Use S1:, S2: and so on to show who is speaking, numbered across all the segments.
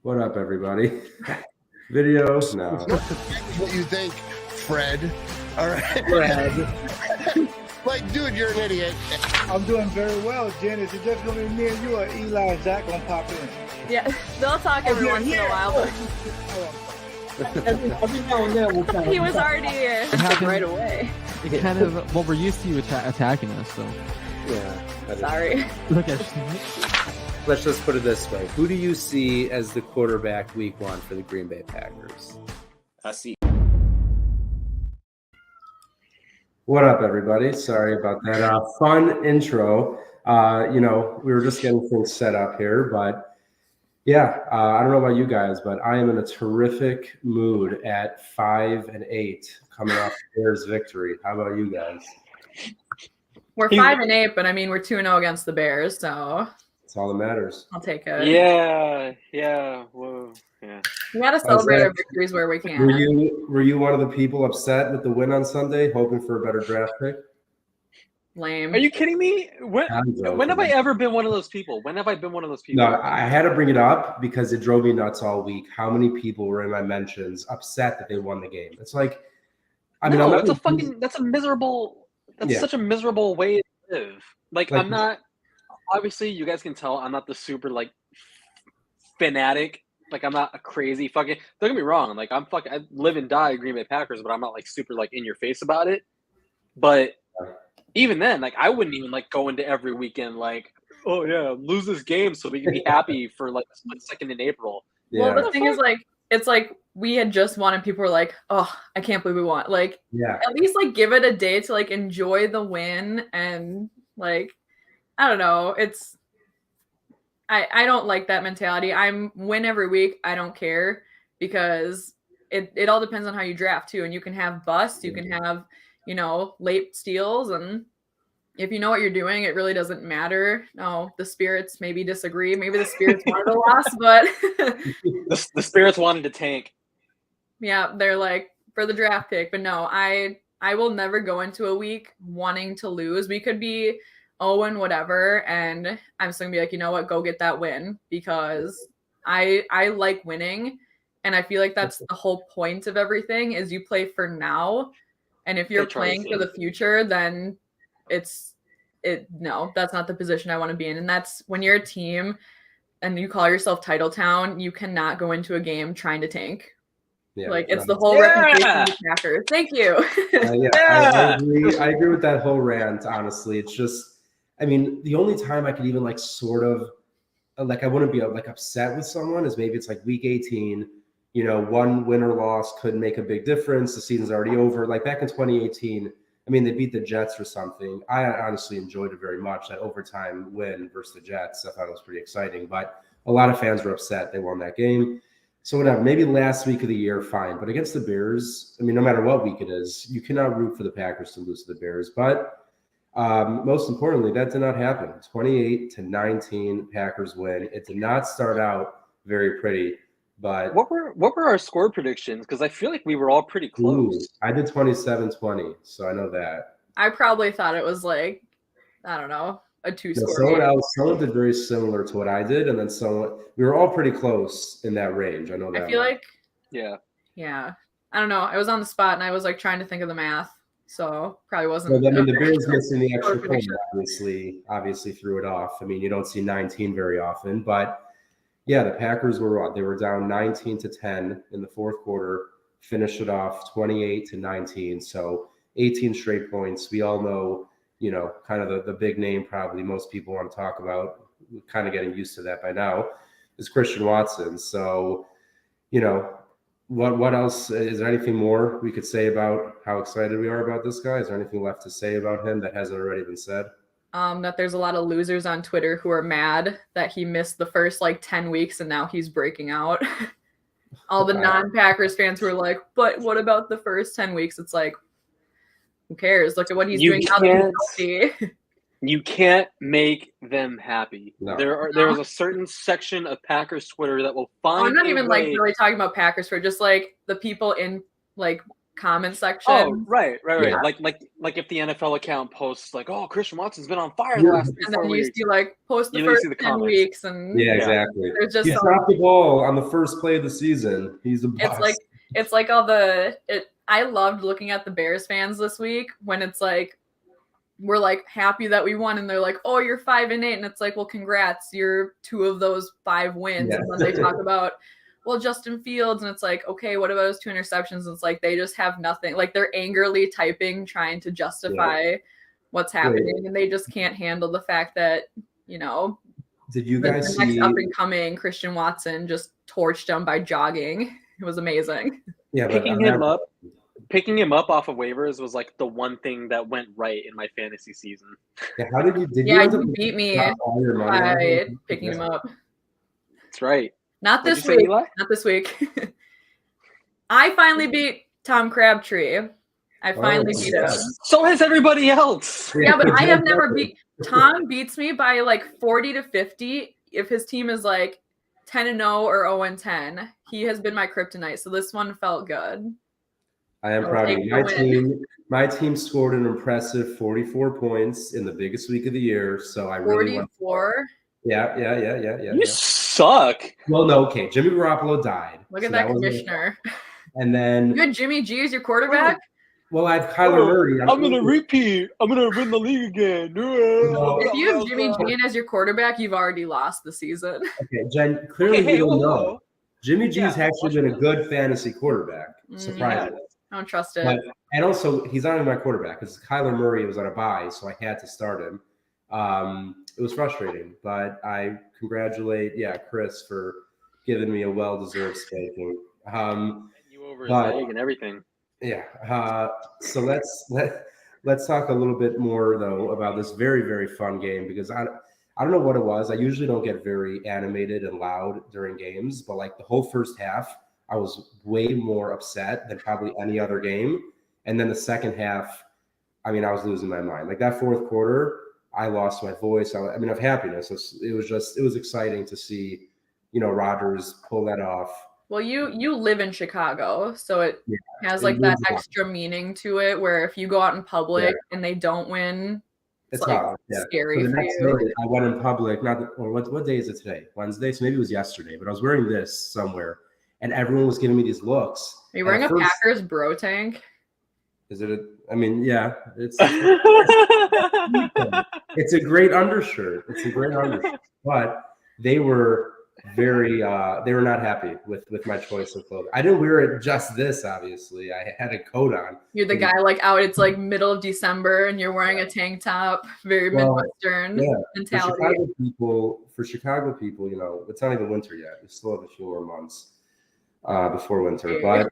S1: What up, everybody? Video? No.
S2: What you think, Fred? All right.
S3: Fred.
S2: Like, dude, you're an idiot.
S4: I'm doing very well, Jen. Is it just going to be me and you, or Eli and Zach going to pop in?
S5: Yeah, they'll talk every once in a while.
S3: Every now and then we'll kind of
S5: He was already here right away.
S6: It kind of, well, we're used to you attacking us, so.
S1: Yeah.
S5: Sorry.
S6: Look at
S1: Let's just put it this way. Who do you see as the quarterback week 1 for the Green Bay Packers?
S7: I see.
S1: What up, everybody? Sorry about that fun intro. We were just getting things set up here, but yeah, I don't know about you guys, but I am in a terrific mood at 5-8 coming off the Bears victory. How about you guys?
S5: We're 5-8, but I mean we're 2-0 against the Bears, so
S1: That's all that matters.
S5: I'll take it.
S7: Yeah. Whoa. Yeah.
S5: We gotta celebrate our victories where we can.
S1: Were you one of the people upset with the win on Sunday, hoping for a better draft pick?
S5: Lame.
S7: Are you kidding me? When have I ever been one of those people? When have I been one of those people?
S1: No, I had to bring it up because it drove me nuts all week. How many people were in my mentions upset that they won the game? It's like,
S7: that's a miserable. That's such a miserable way to live. Like I'm not. Obviously, you guys can tell I'm not the super fanatic. Like I'm not a crazy fucking. Don't get me wrong. Like I live and die Green Bay Packers, but I'm not super in your face about it. But even then, I wouldn't even go into every weekend oh yeah, lose this game so we can be happy for a split second in April.
S1: Yeah.
S5: Well, the thing is it's we had just won and people were like, oh, I can't believe we won. At least give it a day to enjoy the win and I don't know. It's I don't like that mentality. I'm win every week. I don't care because it all depends on how you draft too. And you can have busts, you can have, late steals. And if you know what you're doing, it really doesn't matter. No, the Spirits maybe disagree. Maybe the Spirits wanted a loss, but
S7: the Spirits wanted to tank.
S5: Yeah, they're for the draft pick. But no, I will never go into a week wanting to lose. We could be 0 whatever, and I'm still gonna be you know what, go get that win because I like winning, and I feel that's the whole point of everything is you play for now, and if you're playing for the future, then no, that's not the position I want to be in. And that's when you're a team and you call yourself Title Town, you cannot go into a game trying to tank.
S1: Yeah,
S5: it's the whole reputation of the Packers. Thank you.
S1: I agree with that whole rant. Honestly, it's just. I mean, the only time I could even sort of I wouldn't be upset with someone is maybe it's week 18, one win or loss could make a big difference. The season's already over. Back in 2018, I mean, they beat the Jets or something. I honestly enjoyed it very much, that overtime win versus the Jets. I thought it was pretty exciting, but a lot of fans were upset they won that game. So whatever, maybe last week of the year, fine. But against the Bears, I mean, no matter what week it is, you cannot root for the Packers to lose to the Bears. But most importantly, that did not happen. 28-19, Packers win. It did not start out very pretty, but
S7: what were our score predictions? Because I feel we were all pretty close.
S1: I did 27-20, so I know that.
S5: I probably thought it was I don't know, a 2-score.
S1: Someone did very similar to what I did, and then we were all pretty close in that range. I know that.
S5: I feel
S7: yeah.
S5: I don't know. I was on the spot and I was trying to think of the math. So probably wasn't.
S1: Well, I mean, the Bears missing the extra point obviously threw it off. I mean, you don't see 19 very often, but yeah, the Packers they were down 19-10 in the fourth quarter, finished it off 28-19. So 18 straight points. We all know, kind of the big name probably most people want to talk about. We're kind of getting used to that by now is Christian Watson. So, What else? Is there anything more we could say about how excited we are about this guy? Is there anything left to say about him that hasn't already been said?
S5: That there's a lot of losers on Twitter who are mad that he missed the first 10 weeks and now he's breaking out. All the non-Packers fans who are like, but what about the first 10 weeks? It's who cares? Look at what he's doing now.
S7: You can't make them happy.
S1: No.
S7: There is a certain section of Packers Twitter that will find.
S5: I'm not even really talking about Packers for just the people in comment section.
S7: Oh, right.
S1: Yeah.
S7: Like if the NFL account posts like, "Oh, Christian Watson's been on fire the last 3
S5: And then
S7: 4
S5: you
S7: weeks."
S5: see like post the
S7: You
S5: first
S7: see the
S5: 10
S7: comments.
S5: weeks, and
S1: Yeah, exactly.
S5: there's just
S1: He
S5: some-
S1: dropped the ball on the first play of the season. He's a bust.
S5: it's like all the I loved looking at the Bears fans this week when it's like we're like happy that we won, and they're like, "Oh, you're 5-8," and it's like, "Well, congrats, you're 2 of those 5 wins."
S1: Yeah.
S5: And then they talk about, well, Justin Fields, and it's like, okay, what about those 2 interceptions? And it's like they just have nothing. Like they're angrily typing, trying to justify what's happening, and they just can't handle the fact that
S1: Did you
S5: the
S1: guys
S5: next
S1: see?
S5: up and coming Christian Watson just torched him by jogging. It was amazing.
S1: Yeah, but
S7: Picking him up off of waivers was like the one thing that went right in my fantasy season.
S1: Yeah, how did you? Did
S5: Yeah,
S1: you
S5: you beat me
S1: drop all your money on
S5: by
S1: him?
S5: picking him up.
S7: That's right.
S5: Not
S7: What'd
S5: this
S7: you say,
S5: week.
S7: Eli?
S5: Not this week. I finally beat Tom Crabtree. I finally beat him.
S7: So has everybody else.
S5: Yeah, but I have never beat. Tom beats me by like 40 to 50 if his team is like 10-0 or 0-10. He has been my kryptonite, so this one felt good.
S1: I am proud of you. My team scored an impressive 44 points in the biggest week of the year. So I really
S5: 44.
S1: Yeah.
S7: You suck.
S1: Well, no, okay. Jimmy Garoppolo died.
S5: Look at
S1: so
S5: that
S1: was
S5: commissioner.
S1: And then,
S5: You had Jimmy G as your quarterback?
S1: well, I have Kyler Murray.
S7: I'm gonna repeat. I'm gonna win the league again.
S5: If you have Jimmy G as your quarterback, you've already lost the season.
S1: Okay, Jen, clearly
S7: Okay,
S1: you don't
S7: whoa,
S1: know.
S7: whoa.
S1: Jimmy G's
S7: Yeah,
S1: actually been a good fantasy quarterback, surprisingly.
S5: I don't trust it.
S1: But, and also, he's not even my quarterback because Kyler Murray was on a bye, so I had to start him. It was frustrating, but I congratulate, Chris for giving me a well-deserved spanking.
S7: You over his leg and everything.
S1: Yeah. So let's talk a little bit more though about this very, very fun game because I don't know what it was. I usually don't get very animated and loud during games, but like the whole first half, I was way more upset than probably any other game. And then the second half, I was losing my mind. Like that fourth quarter, I lost my voice. Of happiness. It was exciting to see, Rodgers pull that off.
S5: Well, you live in Chicago, so it has like that extra meaning to it where if you go out in public and they don't win, it's like scary
S1: so the
S5: for
S1: next
S5: you.
S1: day, I went in public, what day is it today? Wednesday? So maybe it was yesterday, but I was wearing this somewhere and everyone was giving me these looks.
S5: Are you wearing a Packers bro tank?
S1: Is it it's it's a great undershirt. But they were they were not happy with my choice of clothing. I didn't wear it just this, obviously. I had a coat on.
S5: You're the guy like out, it's like middle of December and you're wearing a tank top, very Midwestern mentality.
S1: For Chicago people, it's not even winter yet. We still have a few more months before winter. But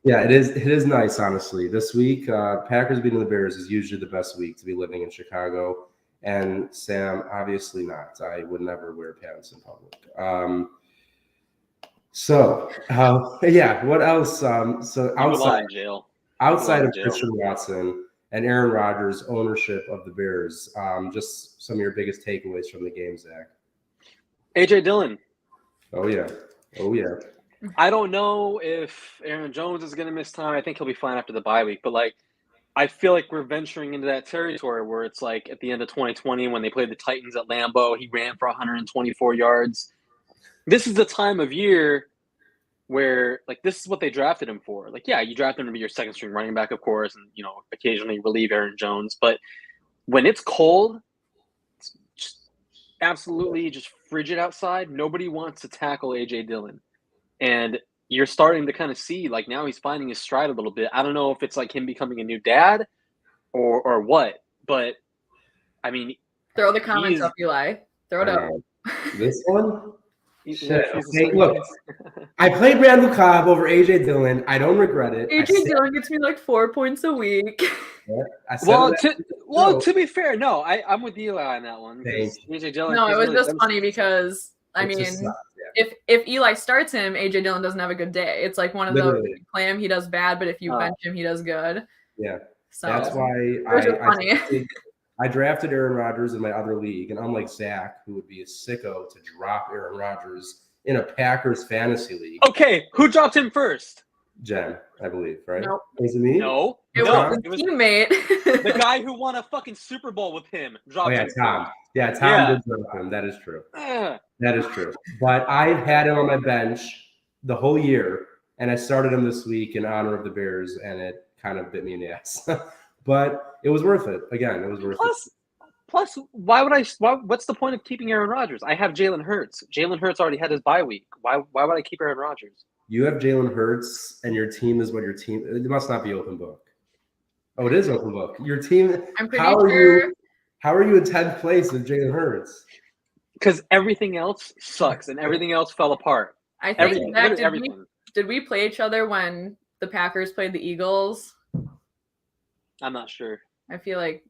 S1: yeah, it is nice, honestly. This week, Packers beating the Bears is usually the best week to be living in Chicago. And Sam, obviously not. I would never wear pants in public. What else? So outside of Christian Watson and Aaron Rodgers' ownership of the Bears, just some of your biggest takeaways from the game, Zach.
S7: AJ Dillon.
S1: Oh yeah.
S7: I don't know if Aaron Jones is going to miss time. I think he'll be fine after the bye week. But I feel like we're venturing into that territory where it's like at the end of 2020 when they played the Titans at Lambeau, he ran for 124 yards. This is the time of year where this is what they drafted him for. You draft him to be your second string running back, of course, and occasionally relieve Aaron Jones. But when it's cold, it's just absolutely just frigid outside. Nobody wants to tackle AJ Dillon. And you're starting to kind of see now he's finding his stride a little bit. I don't know if it's him becoming a new dad or what, but
S5: throw the comments up, Eli. Throw it up.
S1: This one? Look, I played Randall Cobb over AJ Dillon. I don't regret it.
S5: AJ Dillon gets me 4 points a week.
S7: To be fair, no, I'm with Eli on that one. AJ Dillon.
S5: No, it was just funny because if Eli starts him, AJ Dillon doesn't have a good day. It's one of those, you play him, he does bad, but if you bench him, he does good.
S1: Yeah.
S5: So
S1: that's why I drafted Aaron Rodgers in my other league, and unlike Zach, who would be a sicko to drop Aaron Rodgers in a Packers fantasy league.
S7: Okay, who dropped him first?
S1: Jen, I believe, right?
S5: Nope.
S1: Was it me?
S7: No,
S5: It
S7: no,
S5: was
S7: it
S5: a
S7: was
S5: teammate.
S7: the guy who won a fucking Super Bowl with him.
S1: Oh
S7: Dropped
S1: yeah,
S7: his
S1: Tom. Yeah, Tom
S7: Yeah.
S1: did drop him. That is true.
S7: Ugh.
S1: That is true. But I've had him on my bench the whole year, and I started him this week in honor of the Bears, and it kind of bit me in the ass. But it was worth it. Again, it was worth it.
S7: Plus, what's the point of keeping Aaron Rodgers? I have Jalen Hurts. Jalen Hurts already had his bye week. Why would I keep Aaron Rodgers?
S1: You have Jalen Hurts, and your team is what your team. It must not be open book. Oh, it is open book. Your team.
S5: I'm pretty
S1: How are
S5: sure.
S1: you? How are you in 10th place with Jalen Hurts?
S7: Because everything else sucks and everything else fell apart.
S5: I think
S7: Everything,
S5: Zach,
S7: literally everything.
S5: did we play each other when the Packers played the Eagles?
S7: I'm not sure.
S5: I feel like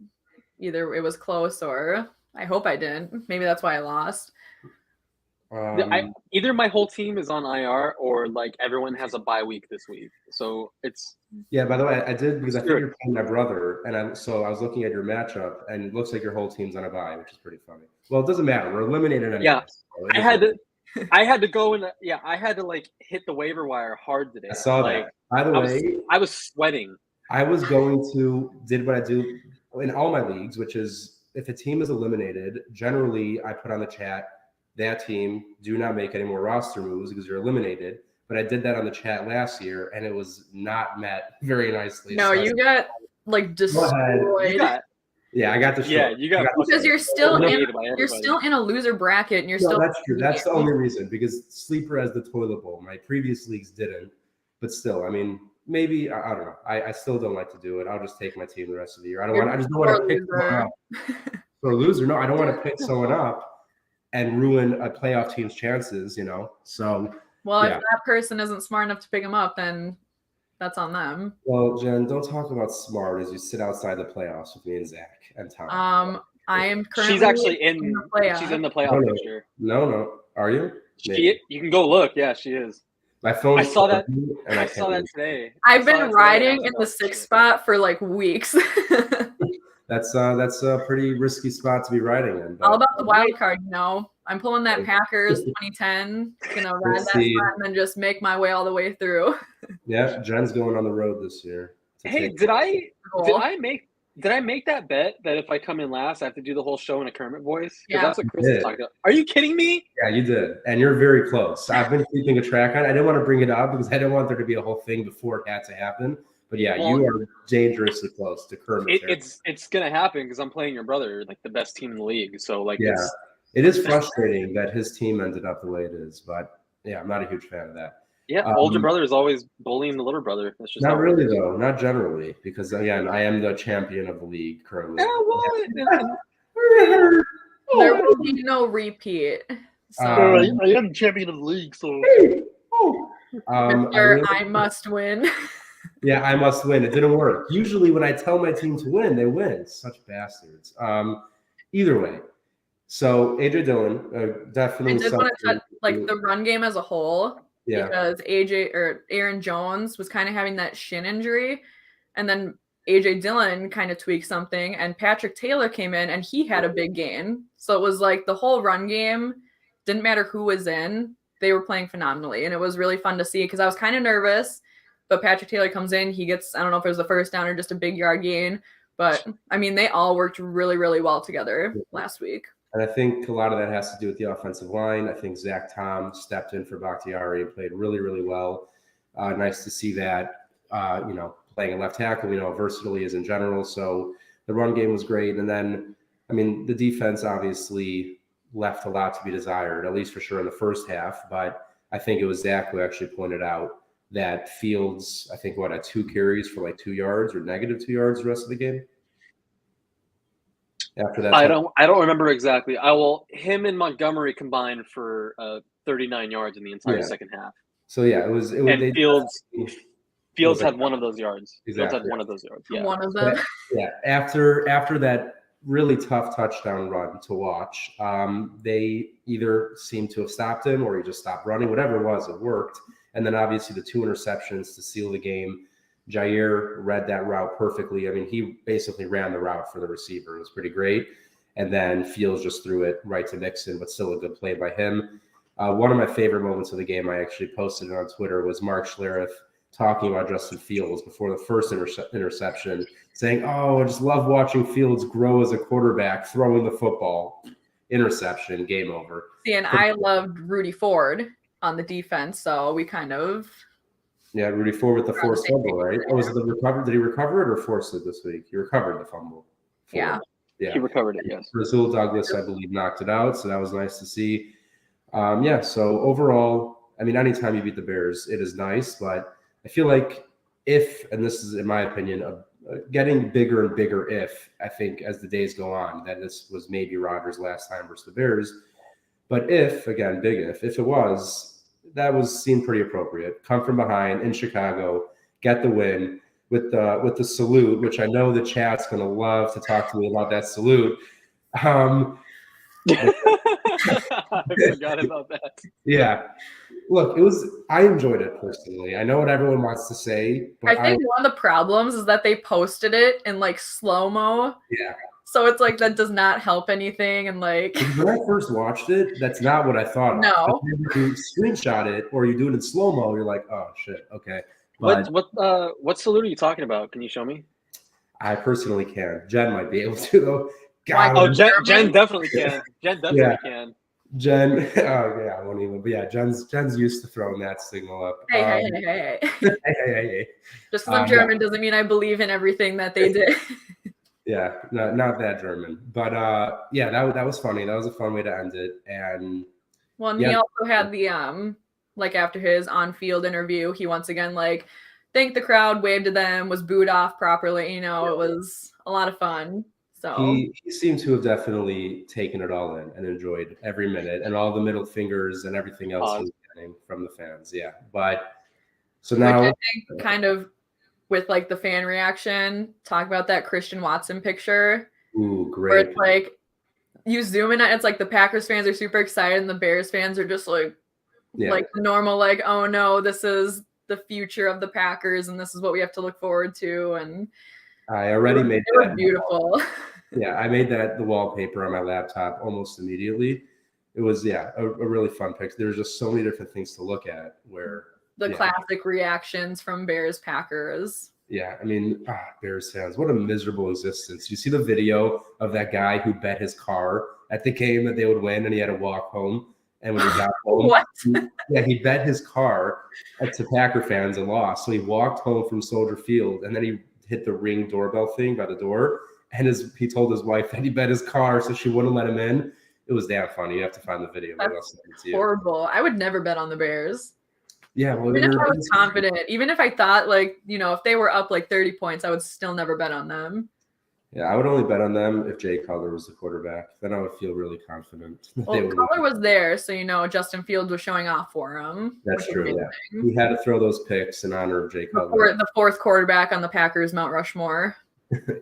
S5: either it was close or I hope I didn't. Maybe that's why I lost.
S7: Either my whole team is on IR or like everyone has a bye week this week. So it's
S1: Yeah, by the way, I did because I think
S7: Sure.
S1: you're playing my brother, and I was looking at your matchup, and it looks like your whole team's on a bye, which is pretty funny. Well, it doesn't matter. We're eliminated anyway.
S7: Yeah.
S1: So it
S7: I
S1: is
S7: had
S1: what-
S7: to I had to go and I had to like hit the waiver wire hard today.
S1: I saw
S7: like,
S1: that. By the way,
S7: I was sweating.
S1: did what I do in all my leagues, which is if a team is eliminated, generally I put on the chat, that team, do not make any more roster moves because you're eliminated. But I did that on the chat last year, and it was not met very nicely.
S5: No,
S1: So
S5: you got like
S1: Go ahead.
S5: destroyed.
S7: You got
S1: yeah, I got the
S7: Yeah,
S1: short.
S7: you got
S5: Because you're still in
S7: eliminated by
S5: you're
S7: everybody.
S5: still in a loser bracket and you're
S1: No,
S5: still
S1: that's true. That's the only reason because Sleeper has the toilet bowl. My previous leagues didn't, but still, I mean, maybe I don't know. I still don't like to do it. I'll just take my team the rest of the year. I just don't want to pick someone up for a loser. No, I don't want to pick someone up and ruin a playoff team's chances. So
S5: Well,
S1: Yeah.
S5: if that person isn't smart enough to pick him up, then that's on them.
S1: well, Jen, don't talk about smart as you sit outside the playoffs with me and Zach and Tom.
S5: I am currently
S7: She's actually in
S5: the playoff.
S7: she's in the
S1: Oh,
S7: playoff
S1: no.
S7: picture.
S1: No, are you?
S7: You can go look. Yeah, she is.
S1: My phone.
S7: I saw that-
S1: and
S7: I saw that today.
S5: I've
S7: I saw that
S5: been
S7: today.
S5: riding
S7: I
S5: in the
S7: was like,
S5: 6th spot for like weeks.
S1: That's a pretty risky spot to be riding in. But
S5: All about the wild card, I'm pulling that Packers 2010, ride that spot
S1: see.
S5: and then just make my way all the way through.
S1: Yeah, Jen's going on the road this year. to
S7: Hey,
S1: take-
S7: did I
S5: Goal.
S7: make that bet that if I come in last, I have to do the whole show in a Kermit voice? 'Cause
S5: Yeah.
S7: that's what Chris
S1: You
S7: is
S1: did.
S7: talking about. Are you kidding me?
S1: Yeah, you did, and you're very close. I've been keeping a track on it. I didn't want to bring it up because I didn't want there to be a whole thing before it had to happen. But yeah,
S7: Well,
S1: you are dangerously close to Kermit.
S7: It's gonna happen because I'm playing your brother, like the best team in the league. So like,
S1: Yeah. It is frustrating that his team ended up the way it is, but yeah, I'm not a huge fan of that.
S7: older brother is always bullying the little brother. That's just
S1: Not
S7: how it
S1: really
S7: is.
S1: though, not generally, because again, I am the champion of the league currently.
S7: Yeah, well,
S5: There will be no repeat. So,
S1: Um,
S2: I am champion of the league, so
S5: Mr. I must win.
S1: Yeah, I must win. It didn't work. Usually, when I tell my team to win, they win. Such bastards. Either way, so AJ Dillon
S5: I
S1: definitely.
S5: did want to
S1: something
S5: touch like the run game as a whole
S1: Yeah,
S5: because Aaron Jones was kind of having that shin injury, and then AJ Dillon kind of tweaked something, and Patrick Taylor came in and he had a big gain. So it was like the whole run game didn't matter who was in; they were playing phenomenally, and it was really fun to see because I was kind of nervous. But Patrick Taylor comes in, he gets, I don't know if it was the first down or just a big yard gain. But I mean, they all worked really, really well together last week.
S1: and I think a lot of that has to do with the offensive line. I think Zach Tom stepped in for Bakhtiari and played really, really well. Nice to see that. Playing a left tackle, we know how versatile he is in general. So the run game was great, and then I mean, the defense obviously left a lot to be desired, at least for sure in the first half. But I think it was Zach who actually pointed out that Fields, I think, had 2 carries for like 2 yards or -2 yards the rest of the game. After that,
S7: I don't remember exactly. Him and Montgomery combined for 39 yards in the entire
S1: Yeah.
S7: second half.
S1: So yeah, it was.
S7: And Fields
S1: like-
S7: had one of those yards. Fields
S1: Exactly.
S7: had one of those yards. Yeah.
S5: One of them.
S1: Yeah, after that really tough touchdown run to watch, they either seemed to have stopped him or he just stopped running. Whatever it was, it worked. And then obviously the 2 interceptions to seal the game. Jair read that route perfectly. I mean, he basically ran the route for the receiver. It was pretty great. And then Fields just threw it right to Mixon, but still a good play by him. One of my favorite moments of the game, I actually posted it on Twitter, was Mark Schlereth talking about Justin Fields before the first interception, saying, "Oh, I just love watching Fields grow as a quarterback, throwing the football." Interception, game over.
S5: See, and I loved Rudy Ford on the defense, so we kind of.
S1: Yeah, Rudy Ford with the forced fumble, right? Oh, was it the recover? Did he recover it or force it this week? He recovered the fumble.
S5: Yeah.
S7: He recovered it, yes.
S1: Rasul Douglas, I believe, knocked it out, so that was nice to see. Yeah, so overall, I mean, anytime you beat the Bears, it is nice, but I feel like if, and this is in my opinion, getting bigger and bigger if, I think, as the days go on, that this was maybe Rodgers' last time versus the Bears. But if, again, big if it was, that seemed pretty appropriate. Come from behind in Chicago, get the win with the salute, which I know the chat's going to love to talk to me about that salute.
S7: I forgot about that.
S1: Yeah. Look, I enjoyed it personally. I know what everyone wants to say, but
S5: I think one of the problems is that they posted it in like slow-mo.
S1: Yeah.
S5: So it's like that does not help anything. And like
S1: when I first watched it, that's not what I thought.
S5: No.
S1: If you screenshot it or you do it in slow-mo, you're like, oh shit, okay. But
S7: What salute are you talking about? Can you show me?
S1: I personally can. Jen might be able to though. God,
S7: Oh, Jen definitely can. Jen definitely can.
S1: Jen, oh yeah, I won't even. But yeah, Jen's used to throwing that signal up.
S5: Hey.
S1: Hey.
S5: Just because I'm German doesn't mean I believe in everything that they did.
S1: Yeah, not that German, but yeah, that was funny. That was a fun way to end it. And
S5: he also had the like after his on-field interview, he once again like thanked the crowd, waved to them, was booed off properly. It was a lot of fun. So
S1: he seemed to have definitely taken it all in and enjoyed every minute and all the middle fingers and everything else he was getting from the fans. Yeah, but so now
S5: which I think kind of with like the fan reaction, talk about that Christian Watson picture.
S1: Ooh, great.
S5: Where it's like you zoom in, it's like the Packers fans are super excited and the Bears fans are just like normal, like, oh no, this is the future of the Packers and this is what we have to look forward to. And
S1: I already made
S5: it was beautiful.
S1: Yeah, I made that the wallpaper on my laptop almost immediately. It was a really fun picture. There's just so many different things to look at where
S5: the classic reactions from Bears Packers.
S1: Yeah, I mean, Bears fans, what a miserable existence. You see the video of that guy who bet his car at the game that they would win and he had to walk home. And when he got home, he bet his car to Packer fans and lost. So he walked home from Soldier Field and then he hit the Ring doorbell thing by the door. And he told his wife that he bet his car so she wouldn't let him in. It was damn funny. You have to find the video.
S5: That's horrible. I would never bet on the Bears.
S1: Yeah, well,
S5: even if I was confident, even if I thought if they were up like 30 points, I would still never bet on them.
S1: Yeah, I would only bet on them if Jay Cutler was the quarterback. Then I would feel really confident.
S5: Well, Cutler was there, so Justin Fields was showing off for him.
S1: That's true. Yeah, he had to throw those picks in honor of Jay Cutler,
S5: the fourth quarterback on the Packers Mount Rushmore.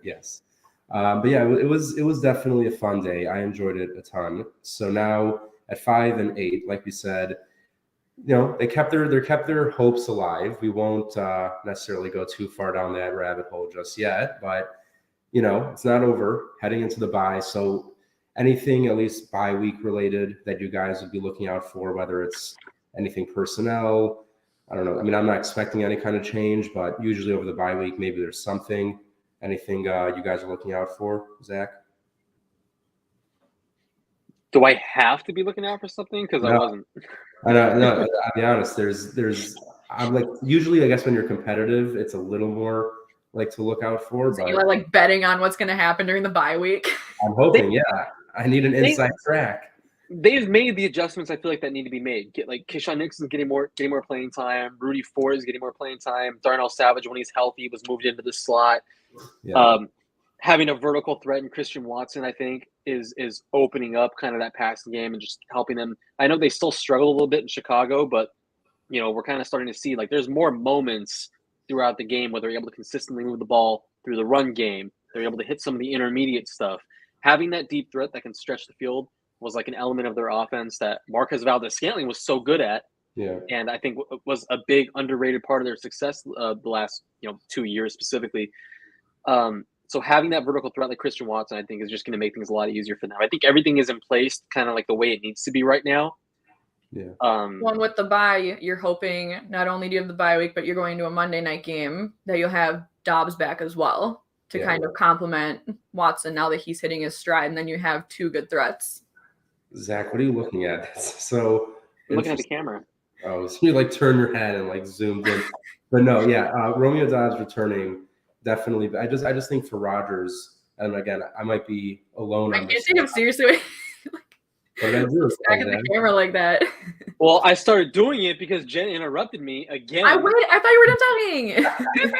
S1: Yes. But yeah, it was definitely a fun day. I enjoyed it a ton. So now at 5-8, like we said, they kept their hopes alive. We won't necessarily go too far down that rabbit hole just yet, but it's not over. Heading into the bye, so anything at least bye week related that you guys would be looking out for, whether it's anything personnel, I don't know. I mean, I'm not expecting any kind of change, but usually over the bye week, maybe there's something. Anything you guys are looking out for, Zach?
S7: Do I have to be looking out for something? Because I wasn't.
S1: I know. No, I'll be honest. I'm like, usually, I guess when you're competitive, it's a little more like to look out for.
S5: So
S1: but
S5: you are like betting on what's going to happen during the bye week.
S1: I'm hoping. I need an inside track.
S7: They've made the adjustments I feel like that need to be made. Keyshawn Nixon's getting more playing time. Rudy Ford is getting more playing time. Darnell Savage, when he's healthy, was moved into the slot. Yeah. Having a vertical threat in Christian Watson, I think, is opening up kind of that passing game and just helping them. I know they still struggle a little bit in Chicago, but we're kind of starting to see like there's more moments throughout the game where they're able to consistently move the ball through the run game. They're able to hit some of the intermediate stuff. Having that deep threat that can stretch the field was like an element of their offense that Marquez Valdes-Scantling was so good at.
S1: Yeah.
S7: And I think was a big underrated part of their success the last 2 years specifically. So having that vertical threat like Christian Watson, I think, is just going to make things a lot easier for them. I think everything is in place kind of like the way it needs to be right now.
S1: Yeah.
S5: One with the bye, you're hoping not only do you have the bye week, but you're going to a Monday night game that you'll have Dobbs back as well to kind of complement Watson now that he's hitting his stride, and then you have two good threats.
S1: Zach, what are you looking at? That's so
S7: I'm looking at the camera.
S1: Oh, so you like turn your head and like zoomed in. But no, Romeo Dobbs returning definitely. I just think for Rodgers, and again, I might be alone.
S5: I can't take him seriously.
S1: What did I do?
S5: Back at the camera like that.
S7: Well, I started doing it because Jen interrupted me again.
S5: I thought you were done talking.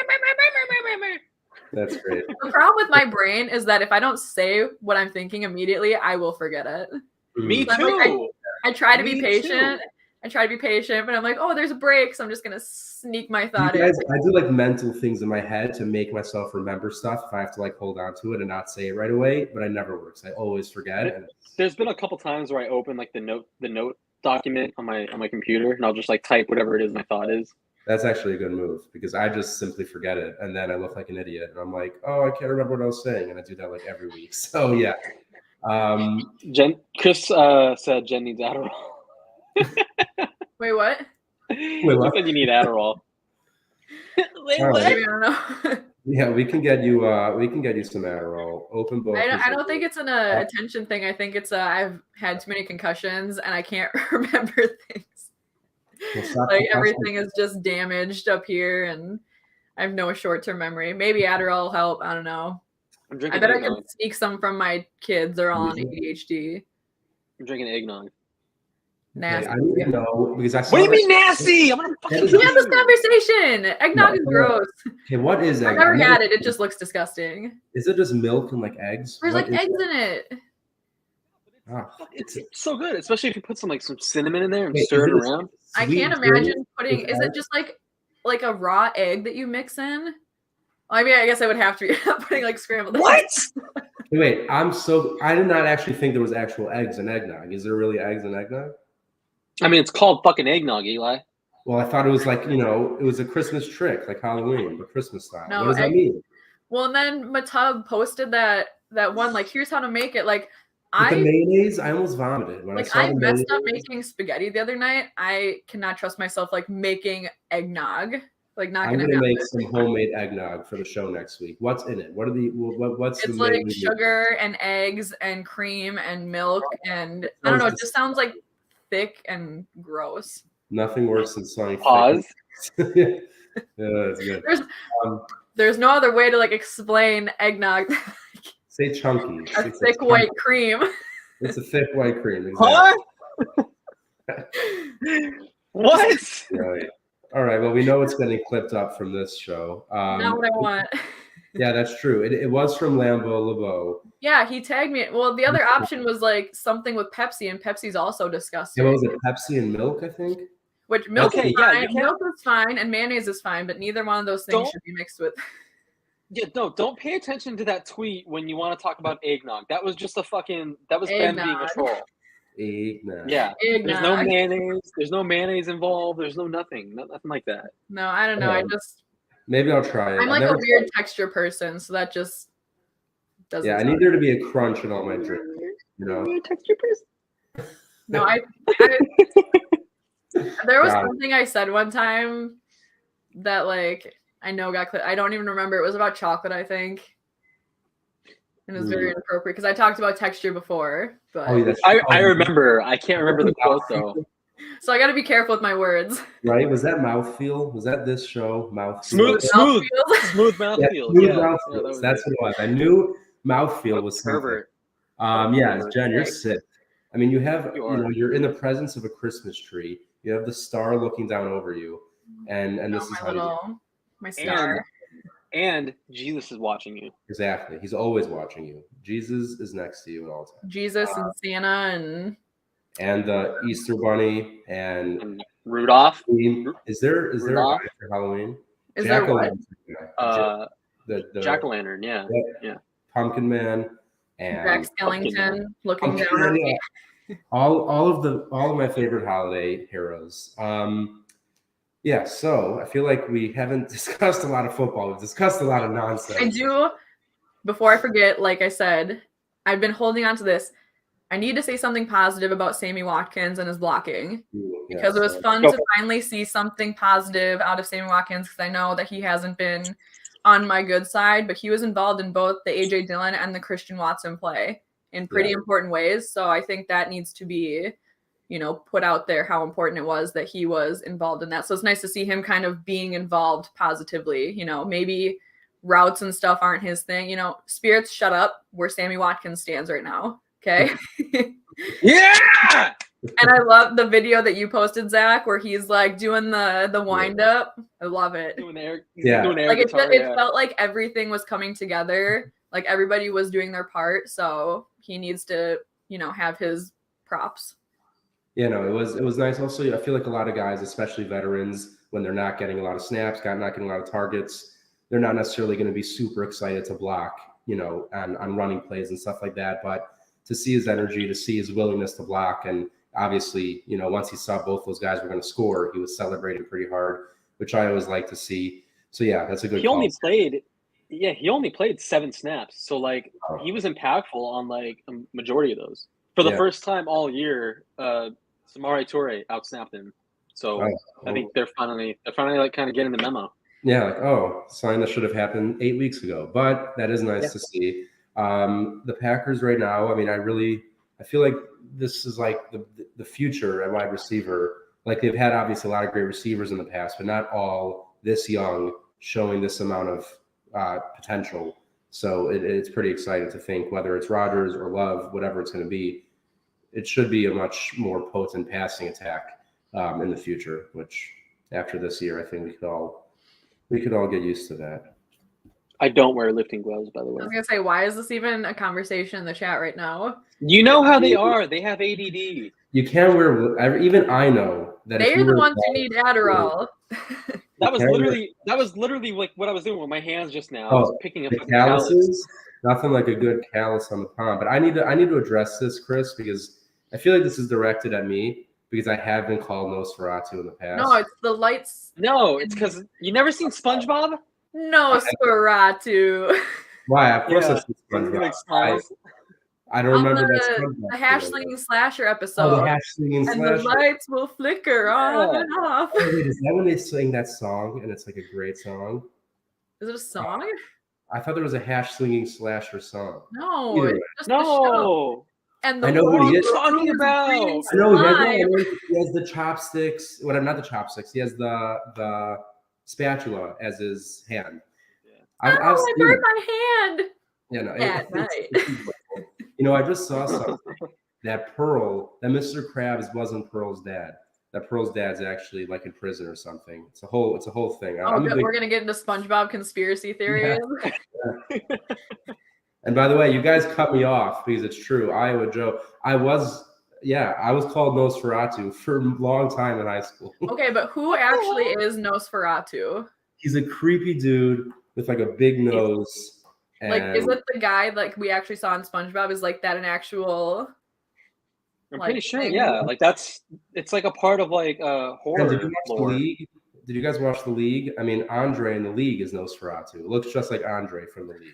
S1: That's great.
S5: The problem with my brain is that if I don't say what I'm thinking immediately, I will forget it.
S7: Me
S5: So
S7: too.
S5: I try to be
S7: Me
S5: patient.
S7: too.
S5: I try to be patient, but I'm like, oh, there's a break, so I'm just gonna sneak my thought in.
S1: I do like mental things in my head to make myself remember stuff if I have to like hold on to it and not say it right away, but it never works. I always forget. And
S7: There's been a couple times where I open like the note document on my computer, and I'll just like type whatever it is my thought is.
S1: that's actually a good move because I just simply forget it and then I look like an idiot and I'm like, oh, I can't remember what I was saying, and I do that like every week. So yeah.
S7: Chris said Jen needs Adderall.
S5: Wait, what?
S1: Wait, what?
S7: He said you need Adderall. Wait,
S1: All right.
S5: Maybe, I don't know.
S1: Yeah, we can get you some Adderall. Open book.
S5: I don't think it's an attention thing. I think it's I've had too many concussions and I can't remember things. Like everything is just damaged up here, and I have no short-term memory. Maybe Adderall will help. I don't know.
S7: I'm
S5: I
S7: drinking
S5: bet I
S7: eggnog.
S5: can sneak some from my kids. They're all on ADHD.
S7: I'm drinking eggnog.
S5: Nasty.
S1: I need to know because I saw
S7: What do you
S1: that-
S7: mean nasty? I'm gonna fucking
S5: We had this conversation. Eggnog
S1: No,
S5: is gross.
S1: Okay, what is
S5: I've
S1: egg?
S5: never had it. It just looks disgusting.
S1: Is it just milk and like eggs?
S5: There's
S1: What
S5: like
S1: is
S5: eggs
S1: it?
S5: in it.
S1: Oh,
S7: It's so good, especially if you put some cinnamon in there and
S1: wait,
S7: stir it
S1: is
S7: around.
S5: I
S1: sweet
S5: can't
S1: drink
S5: imagine putting.
S1: with
S5: Is it
S1: eggs?
S5: just like a raw egg that you mix in? Well, I mean, I guess I would have to be putting like scrambled eggs.
S1: Wait, I did not actually think there was actual eggs in eggnog. Is there really eggs in eggnog?
S7: I mean, it's called fucking eggnog, Eli.
S1: Well, I thought it was like, it was a Christmas trick, like Halloween, but Christmas style.
S5: No,
S1: what does that mean?
S5: Well, and then Matub posted that one like, here's how to make it. Like
S1: With the mayonnaise, I almost vomited when I saw
S5: I
S1: the
S5: messed up
S1: mayonnaise.
S5: making spaghetti the other night. I cannot trust myself like making eggnog. Like not
S1: I'm
S5: gonna
S1: gonna
S5: happen.
S1: make some homemade eggnog for the show next week. What's in it? What's
S5: It's
S1: the
S5: like
S1: main-
S5: sugar and eggs and cream and milk and I don't
S1: Sounds
S5: know. It just sounds like thick and gross.
S1: Nothing worse than sawing.
S7: Pause.
S1: yeah, that's good.
S5: There's no other way to like explain eggnog.
S1: Say chunky.
S5: A thick white cream.
S1: It's a thick white cream. Exactly.
S7: What?
S1: Right. All right. Well, we know it's getting clipped up from this show.
S5: Not what I want.
S1: Yeah, that's true. It was from Lambeau LeBeau.
S5: Yeah, he tagged me. Well, the other option was like something with Pepsi, and Pepsi's also disgusting.
S1: Yeah, what was it? Pepsi and milk, I think.
S5: Which milk
S7: Okay,
S5: is
S7: yeah,
S5: fine.
S7: you can't-
S5: Milk is fine, and mayonnaise is fine, but neither one of those things
S7: Don't-
S5: should be mixed with.
S7: Yeah, no, don't pay attention to that tweet when you want to talk about eggnog. That was just Ben being a
S5: Eggnog.
S7: troll.
S1: Eggnog.
S7: Yeah.
S5: Eggnog.
S7: There's no mayonnaise. There's no mayonnaise involved. There's no nothing. Nothing like that.
S5: No, I don't know. I
S1: Um,
S5: just
S1: Maybe I'll try it.
S5: I'm
S1: I've
S5: like a
S1: never
S5: weird
S1: tried
S5: texture person, so that just doesn't.
S1: it. Yeah, I
S5: sound
S1: need there to be a crunch in all my drinks. You know.
S5: No, I there was
S1: Got it.
S5: something I said one time that like I know got I don't even remember. It was about chocolate, I think. And it was very inappropriate because I talked about texture before, but
S1: Oh, yeah, that's
S7: I remember. I can't remember the quote though.
S5: so I got to be careful with my words.
S1: Right? Was that mouthfeel? Was that this show? Mouthfeel.
S7: Smooth
S5: Mouthfeels.
S7: mouthfeel.
S1: Smooth
S7: Yeah,
S1: mouthfeel.
S7: that was
S1: That's
S7: it.
S1: what it was. I knew mouthfeel was something.
S7: Pervert.
S1: Yeah, Jen, you're sick. I mean, you have,
S7: You are.
S1: you're in the presence of a Christmas tree. You have the star looking down over you, and this is
S5: my
S1: how you do it.
S5: little my star.
S7: And Jesus is watching you.
S1: Exactly. He's always watching you. Jesus is next to you at all times.
S5: Jesus and Santa
S1: And the Easter Bunny and
S7: And Rudolph.
S1: is there a
S7: Rudolph?
S1: guy for Halloween?
S5: is there what?
S1: Jack-o'-lantern. The
S7: Jack-o'-lantern. Yeah.
S1: Pumpkin Man and
S5: Jack Skellington looking
S1: Pumpkin
S5: down on
S1: Man,
S5: me.
S1: yeah. all of my favorite holiday heroes. Yeah, so I feel like we haven't discussed a lot of football. We've discussed a lot of nonsense.
S5: I do, before I forget, like I said, I've been holding on to this. I need to say something positive about Sammy Watkins and his blocking because
S1: Yes,
S5: it was fun to finally see something positive out of Sammy Watkins because I know that he hasn't been on my good side, but he was involved in both the AJ Dillon and the Christian Watson play in pretty important ways. So I think that needs to be, put out there how important it was that he was involved in that. So it's nice to see him kind of being involved positively. Maybe routes and stuff aren't his thing. Spirits, shut up where Sammy Watkins stands right now. Okay.
S7: Yeah.
S5: And I love the video that you posted, Zach, where he's like doing the wind up. I love it.
S7: Doing air,
S1: Yeah.
S7: doing air
S5: Like
S7: guitar,
S5: it felt like everything was coming together. Like everybody was doing their part. So he needs to, have his props.
S1: Yeah, no, it was nice. Also, I feel like a lot of guys, especially veterans, when they're not getting a lot of snaps, not getting a lot of targets, they're not necessarily going to be super excited to block, on running plays and stuff like that. But to see his energy, to see his willingness to block, and obviously, once he saw both those guys were going to score, he was celebrating pretty hard, which I always like to see. So yeah, that's a good.
S7: He only played 7 snaps, so like he was impactful on like a majority of those. For the first time all year, Samori Toure outsnapped him. So I think they're finally like kind of getting the memo.
S1: Yeah, sign that should have happened 8 weeks ago, but that is nice to see. The Packers right now, I mean, I feel like this is like the future at wide receiver. Like they've had obviously a lot of great receivers in the past, but not all this young, showing this amount of potential. So it's pretty exciting to think whether it's Rodgers or Love, whatever it's going to be, it should be a much more potent passing attack in the future, which after this year, I think we could all get used to that.
S7: I don't wear lifting gloves, by the
S5: I
S7: way.
S5: was going to say, why is this even a conversation in the chat right now?
S7: You know how they are. They have ADD.
S1: You can wear, even I know that.
S5: They're the ones who need Adderall.
S7: That was literally like what I was doing with my hands just now. I was picking up
S1: the calluses. Nothing like a good callus on the palm. But I need to address this, Chris, because I feel like this is directed at me because I have been called Nosferatu in the past.
S5: No, it's the lights.
S7: No, it's because you never seen SpongeBob?
S5: Nosferatu.
S1: Why? Of course, it's SpongeBob. I don't remember that SpongeBob.
S5: The hash slinging slasher episode.
S1: Oh, the hash slinging slasher.
S5: And the lights will flicker on and off.
S1: Oh, wait, is that when they sing that song and it's like a great song?
S5: Is it a song?
S1: I thought there was a hash slinging slasher song.
S5: No, it's just the
S7: No.
S5: show. And
S1: I know what he is
S7: talking about.
S1: I know he has the chopsticks. Well, not the chopsticks. He has the spatula as his hand.
S5: I burned my hand.
S1: Yeah, no,
S5: At night.
S1: I just saw something. That Mr. Krabs wasn't Pearl's dad. That Pearl's dad's actually like in prison or something. It's a whole thing.
S5: We're gonna get into SpongeBob conspiracy theories.
S1: Yeah. And by the way, you guys cut me off because it's true. Iowa Joe. I was called Nosferatu for a long time in high school.
S5: Okay, but who actually is Nosferatu?
S1: He's a creepy dude with like a big nose.
S5: Like, is it the guy like we actually saw in SpongeBob? Is like that an actual?
S7: I'm pretty sure, yeah. Like it's like a part of like horror.
S1: Did you watch The League? Did you guys watch The League? I mean, Andre in The League is Nosferatu. It looks just like Andre from The League.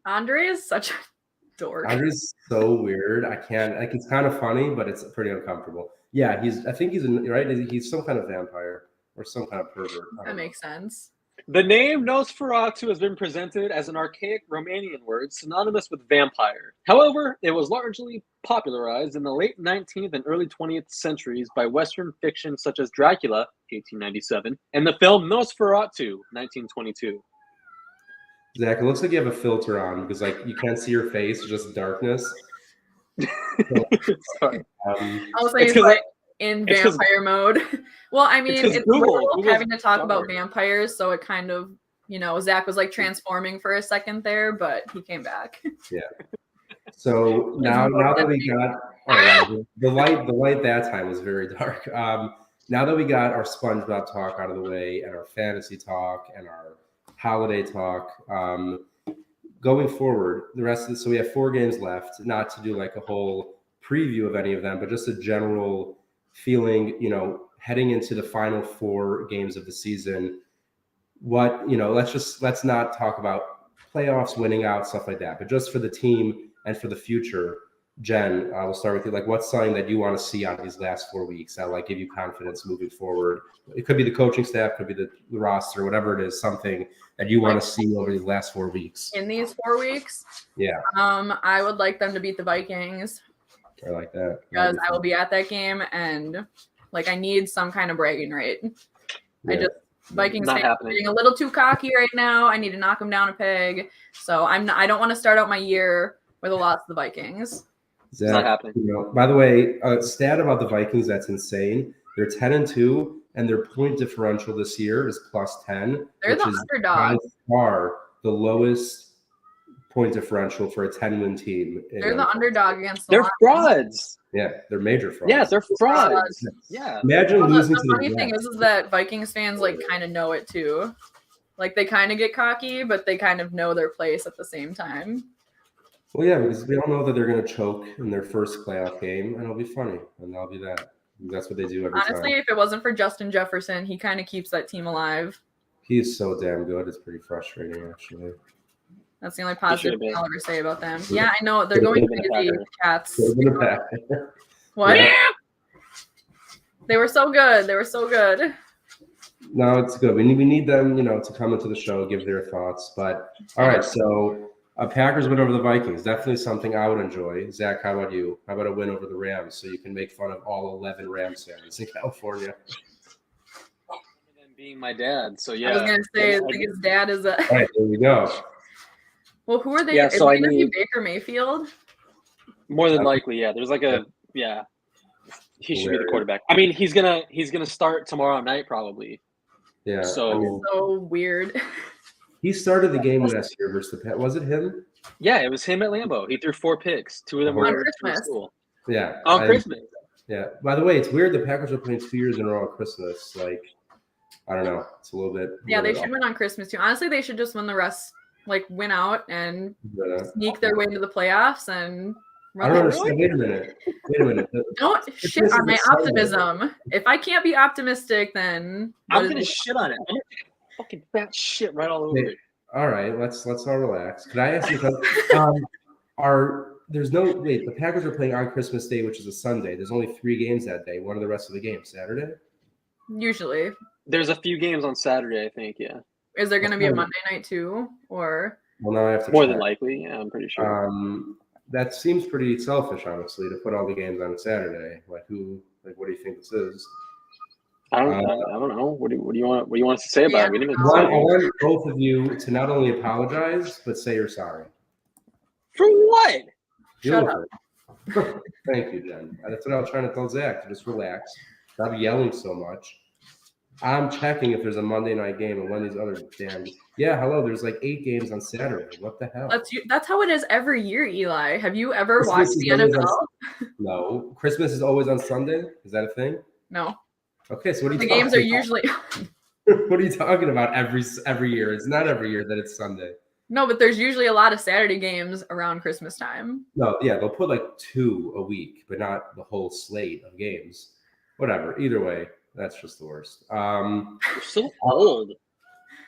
S5: Andre is such a dork.
S1: Andre's so weird. I can't. Like, it's kind of funny, but it's pretty uncomfortable. Yeah, I think he's right. He's some kind of vampire or some kind of pervert.
S5: That makes sense.
S7: The name Nosferatu has been presented as an archaic Romanian word synonymous with vampire. However, it was largely popularized in the late 19th and early 20th centuries by Western fiction such as Dracula, 1897, and the film Nosferatu, 1922.
S1: Zach, it looks like you have a filter on because like you can't see your face, it's just darkness.
S7: Sorry.
S5: Also, he's like in vampire mode. Well, I mean, it's Google's having to talk about vampires, so it kind of, Zach was like transforming for a second there, but he came back.
S1: Yeah. So now that we got the light that time was very dark. Now that we got our SpongeBob talk out of the way and our fantasy talk and our holiday talk, going forward, the rest of this, so we have 4 games left, not to do like a whole preview of any of them, but just a general feeling, heading into the final 4 games of the season. What, let's not talk about playoffs, winning out, stuff like that, but just for the team and for the future, Jen, we'll start with you. Like, what's something that you want to see out of these last 4 weeks that like give you confidence moving forward? It could be the coaching staff, could be the roster, whatever it is. Something that you want to see over these last 4 weeks.
S5: In these 4 weeks,
S1: Yeah,
S5: I would like them to beat the Vikings
S1: I like that.
S5: because I will be at that game, and like I need some kind of bragging right.
S1: Yeah.
S5: Vikings
S7: Not
S5: fans are
S7: happening.
S5: getting a little too cocky right now. I need to knock them down a peg. So I don't want to start out my year with a loss to the Vikings.
S1: Zach,
S7: not happening.
S1: By the way, a stat about the Vikings that's insane. They're 10-2, and their point differential this year is +10.
S5: They're the
S1: which is
S5: underdog.
S1: by far the lowest point differential for a 10-win team.
S5: They're the underdog against the
S7: They're
S5: Lions.
S7: frauds.
S1: Yeah, they're major frauds.
S7: Yeah, they're frauds. Yeah.
S1: Imagine
S5: Well,
S1: losing
S5: the
S1: to the
S5: funny thing
S1: Jets.
S5: is that Vikings fans like kind of know it too. Like they kind of get cocky, but they kind of know their place at the same time.
S1: Well, yeah, because we all know that they're going to choke in their first playoff game, and it'll be funny, and that'll be that. That's what they do every
S5: Honestly,
S1: time.
S5: if it wasn't for Justin Jefferson, he kind of keeps that team alive.
S1: He is so damn good. It's pretty frustrating, actually.
S5: That's the only positive
S7: should've
S5: thing
S7: been.
S5: I'll ever say about them. Yeah, I know they're going
S7: Should've been a
S5: crazy.
S7: Packer.
S5: Cats.
S1: Could have been a Packer.
S5: What?
S1: Yeah.
S5: They were so good. They were so good.
S1: No, it's good. We need them, to come into the show, give their thoughts. But all right, so Packers win over the Vikings. Definitely something I would enjoy. Zach, how about you? How about a win over the Rams so you can make fun of all 11 Rams fans in California?
S7: Than being my dad. So yeah.
S5: I was gonna say, I think his dad is a.
S1: All right, there we go.
S5: Well, who are they?
S7: Yeah,
S5: Is
S7: so
S5: it
S7: I
S5: gonna be
S7: need-
S5: Baker Mayfield?
S7: More than likely, yeah. There's like he should be the quarterback. I mean, he's gonna start tomorrow night probably.
S1: Yeah.
S7: So-
S1: I mean,
S5: So weird.
S1: he started the game last year versus the Pats. Was it him?
S7: Yeah, it was him at Lambeau. He threw 4 picks. 2 of them
S1: On
S7: were
S5: Christmas.
S7: school.
S1: Yeah.
S7: On Christmas.
S1: Yeah. By the way, it's weird the Packers are playing 2 years in a row on Christmas. Like, I don't know. It's a little bit.
S5: Yeah, they should win on Christmas too. Honestly, they should just win the rest, like win out and sneak their way into the playoffs and
S1: I
S5: run
S1: don't
S5: the
S1: understand. Wait a minute.
S5: Don't shit on my optimism. If I can't be optimistic, then what
S7: I'm
S5: is
S7: gonna
S5: it?
S7: shit on it. I'm gonna fucking fat shit right all over
S1: Okay.
S7: it.
S1: All right, let's all relax. Could I ask you? The Packers are playing on Christmas Day, which is a Sunday. There's only 3 games that day. What are the rest of the games? Saturday?
S5: Usually.
S7: There's a few games on Saturday, I think. Yeah,
S5: Is there going to be a
S1: Okay.
S5: Monday night too? Or
S1: Well, now I have to.
S7: more
S1: check.
S7: than likely. Yeah, I'm pretty sure.
S1: That seems pretty selfish, honestly, to put all the games on Saturday. What do you think this is?
S7: I don't know. What do you want? What do you want us to say about it? We didn't
S1: I
S7: even
S1: want, I
S7: say.
S1: want both of you to not only apologize but say you're sorry.
S7: For what?
S5: Shut
S1: Beautiful. Thank you, Jen. That's what I was trying to tell Zach, to just relax, stop yelling so much. I'm checking if there's a Monday night game and when these other damn. Yeah, hello. There's like 8 games on Saturday. What the hell?
S5: that's how it is every year, Eli. Have you ever
S1: Christmas
S5: watched
S1: is
S5: the
S1: always
S5: NFL?
S1: No, Christmas is always on Sunday. Is that a thing?
S5: No.
S1: Okay, so what are you?
S5: The
S1: talking
S5: games are
S1: about?
S5: usually
S1: What are you talking about? Every year, it's not every year that it's Sunday.
S5: no, but there's usually a lot of Saturday games around Christmas time.
S1: No, yeah, they'll put like 2 a week, but not the whole slate of games. Whatever. Either way, that's just the worst.
S7: You're so old.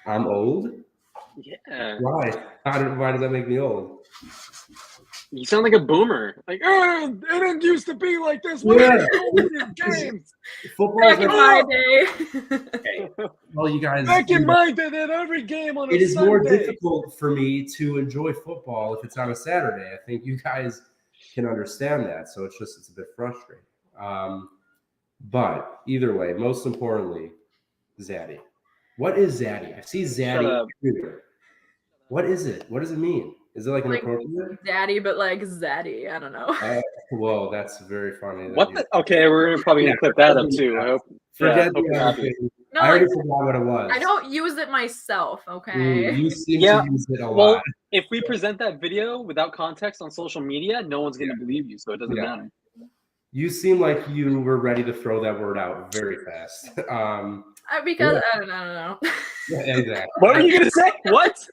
S1: I'm old.
S7: Yeah.
S1: Why? Why does that make me old?
S7: You sound like a boomer. Like, it didn't used to be like this. What
S1: Yeah.
S7: are you doing with games?
S1: Football
S5: Back
S1: is
S5: in
S1: like,
S5: my day.
S1: well, you guys.
S7: Back in my day, that every game on a
S1: It is
S7: Sunday.
S1: more difficult for me to enjoy football if it's on a Saturday. I think you guys can understand that. So it's a bit frustrating. But either way, most importantly, Zaddy. What is Zaddy? I see
S7: Shut
S1: Zaddy
S7: up.
S1: everywhere. What is it? What does it mean? Is it like an
S5: Like-
S1: appropriate?
S5: Daddy, but like Zaddy. I don't know.
S1: Whoa, that's very funny.
S7: What the? Okay, we're probably gonna clip that up too. I hope.
S1: Forget
S7: yeah, hope you're
S1: the
S7: happy.
S1: other thing.
S5: No,
S1: I already
S5: like,
S1: forgot what it was.
S5: I don't use it myself, okay?
S1: You seem
S7: Yeah,
S1: to use it a
S7: well,
S1: lot.
S7: If we present that video without context on social media, no one's gonna believe you, so it doesn't
S1: Yeah.
S7: matter.
S1: You seem like you were ready to throw that word out very fast.
S5: Because
S1: Yeah.
S5: I don't know.
S1: Yeah, exactly.
S7: What are you gonna say? What?